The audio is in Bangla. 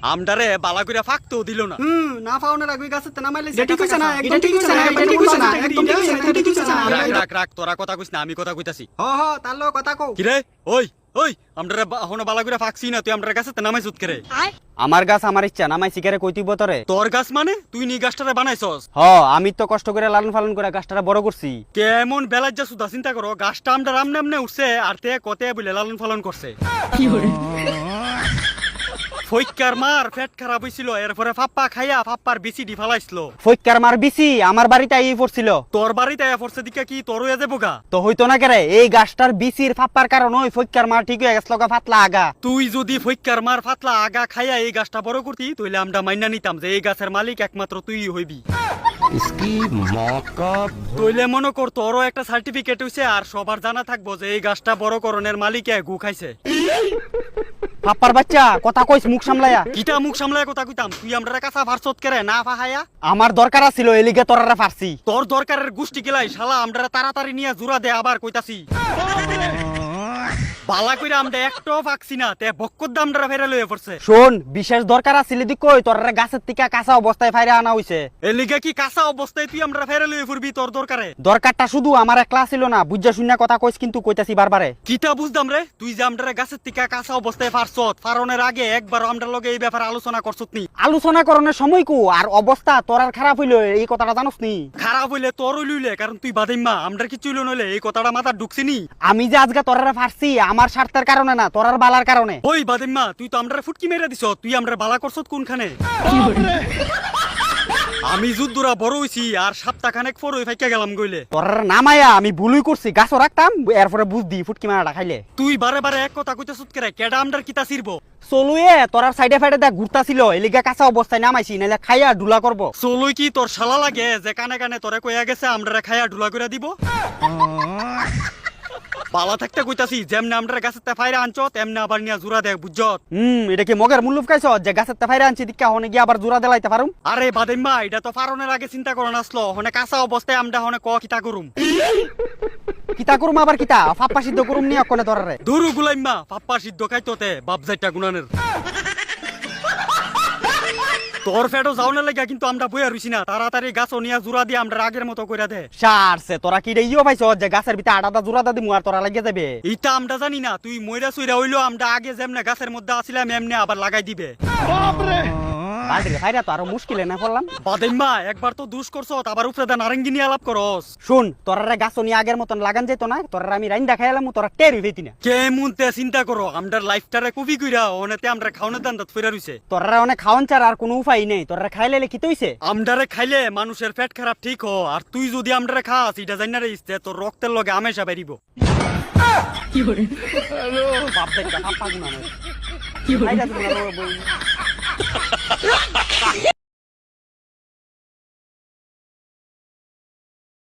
আমডারে বালা কইরা ফাকতেও দিল না। না ফাউনে রাখবি গাছেতে নামাইলে এটা ঠিক হইছে না, একদম ঠিক হইছে না, একদম ঠিক হইছে না, একদম ঠিক হইছে না, এটা ঠিক হইছে না। রাখ তোরা কথা কইস না, আমি কথা কইতাছি। তার লগে কথা কও। কি রে ওই ওই আমডারে হনো বালা কইরা ফাকছি না, তুই আমডার গাছেতে নামাইছুত করে। আমার গাছ আমার ইচ্ছা নামাইছি কেরে কইতিব তোরে। তোর গাছ মানে তুই নি গাছটারে বানাইছস? আমি তো কষ্ট করে লালন পালন করে গাছটারে বড় করছি। কেমন বেলার যা সুদা চিন্তা করো, গাছটা আমডার আমনে উঠছে আর তে কতে বলে লালন পালন করছে। ফইক্কার মার পেট খারাপ হইছিল, এরপরে ফাপ্পা খাইয়া ফাপ্পার বিসিডি ফালাইছিল। ফইক্কার মার বিসি আমার বাড়িতে আই পড়ছিল। তোর বাড়িতে আয়া পড়ছে দিকা কি তোর হইয়া যাবো গা? তো হইতো না কেরে, এই গাছটার বিসির ফাপ্পার কারণ ওই ফইক্কার মার ঠিক হয়ে গেছিল ফাতলা আগা। তুই যদি ফইক্কার মার ফাতলা আগা খাইয়া এই গাছটা বড় করতি তাইলে আমরা মাইনা নিতাম যে এই গাছের মালিক একমাত্র তুই হইবি। তইলে মনে কর তোরও একটা সার্টিফিকেট হইছে আর সবার জানা থাকবো যে এই গাছটা বড় করণের মালিকে গু খাইছে। ফাপ্পার বাচ্চা কথা কইস মুখ সামলায়া। কিটা মুখ সামলায় কথা কইতাম, তুই আমরা কাঁচা ভারসত করে না ফাহায়া। আমার দরকার ছিল এলিগে তোরারা ফারছি। তোর দরকারের গুষ্টি গেলাই শালা আমরা তাড়াতাড়ি নিয়ে জোড়া দে আবার কইতাছি। বালা কইরা আমরা একটাও ফাকছি না, তে বক্কর দামটা ফেরা লয়ে পড়ছে। শোন বিশেষ দরকার আছিল দি কই তোরারা গাছের থেকে কাঁচা অবস্থায় ফাইরা আনা হইছে। এলিগে কি কাঁচা অবস্থায় তুই আমরা ফেরা লয়ে ফুরবি তোর দরকারে? দরকারটা শুধু আমার একলা ছিল না, বুঝা শুনে কথা কইস কিন্তু কইতাছি বারবারে। কিটা বুঝদাম রে, তুই যে আমরা গাছের থেকে কাঁচা অবস্থায় ফারছত ফারনের আগে একবার আমরা লগে এই ব্যাপারে আলোচনা করছত নি? আলোচনা করণের সময় কো আর অবস্থা তোর আর খারাপ হইলো এই কথাটা জানোস নি? খারাপ হইলে তোর লইলে, কারণ তুই বাদাইমা আমরা কি চুইল নইলে এই কথাটা মাথা ঢুকছি নি? আমি যে আজকে তোরারা ফারছি আমার স্বার্থের কারণে না, তোরার বালার কারণে। ওই বাদাইমা তুই তো আমরা ফুটকি মেরে দিছ, তুই আমরা বালা করছত কোনখানে? আমি যুদ্ধরা বড় হইছি আর সপ্তাহ খানেক পর ওই ফাইকা গেলাম গইলে। তোরার নামায়া আমি ভুলই করছি, গাছও রাখতাম এরপরে বুঝদি ফুটকি মারাটা খাইলে। তুই বারে বারে এক কথা কইতাছত কেরে, কেডা আমরার কিতা ছিড়বো? চলুয়ে তোরার সাইডে ফাইডে দেখ ঘুরতা ছিল এলিগা কাঁচা অবস্থায় নামাইছি, নাইলে খাইয়া ডুলা করব। চলুই কি তোর শালা লাগে যে কানে কানে তোরে কইয়া গেছে আমরা খাইয়া ডুলা করে দিব? পালা থাকতে কইতাছি যেমনে আমরা গাছের ফাইরা আনছো তেমনে আবার নিয়া জোড়া দেখ বুঝছত। এটা কি মগের মূল্য খাইছ যে গাছের ফাইরা আনছি দিকা হনে গিয়ে আবার জোড়া দেলাইতে পারুম? আরে বাদাইমা এটা তো ফারনের আগে চিন্তা করন আসলো, হনে কাঁচা অবস্থায় আমরা হনে ক কিতা করুম। কিতা করুম আবার কিতা ফাপ্পা সিদ্ধ করুম নি অকনে তোরারে। দুরু গুলাইম্মা পাপ্পা সিদ্ধ খাইতোতে বাপ যাইটা গুনানের। তোর ফেটো যাওনে লাগা কিন্তু আমরা বইয়া রইছি না, তাড়াতাড়ি গাছ নিয়া জোড়া দিয়ে আমরা আগের মতো কইরা দে। সারছে তোরা কি ইও পাইছ যে গাছের ভিতরে আটাটা জোড়া দিমু আর তোরা লাগিয়ে যাবে? এইটা আমরা জানি না, তুই মইরা সুইরা হইলো আমরা আগে যেমনে গাছের মধ্যে আছিলাম এমনি আবার লাগাই দিবে। বাড়িতে ফাইরা তো আরো মুশকিলে না পড়লাম। বাদাইম্মা একবার তো দুষ করছ আবার উপরে দা নারঙ্গি নিয়ে আলাপ করস। শুন তোরারে গাছ নিয়ে আগের মতন লাগান যেত না, তোরা আমি রাইন দেখাইলাম তোরা টেরই পেতি না। কেমন তে চিন্তা করো আমরার লাইফটারে কবি কইরা ওনেতে আমরা খাওনের দান্দাত ফিরা রইছে। তোরা অনেক খাওয়ান ছাড়া আর কোনো উপায় নেই, তোরা খাইলে কি হইছে? আমরারে খাইলে মানুষের পেট খারাপ ঠিক হ, আর তুই যদি আমরারে খাস এটা জানা রে ইস্তে তোর রক্তের লগে আমেশা বেরিব। বাপ দেখটা পাপা গুনা কি হইছে?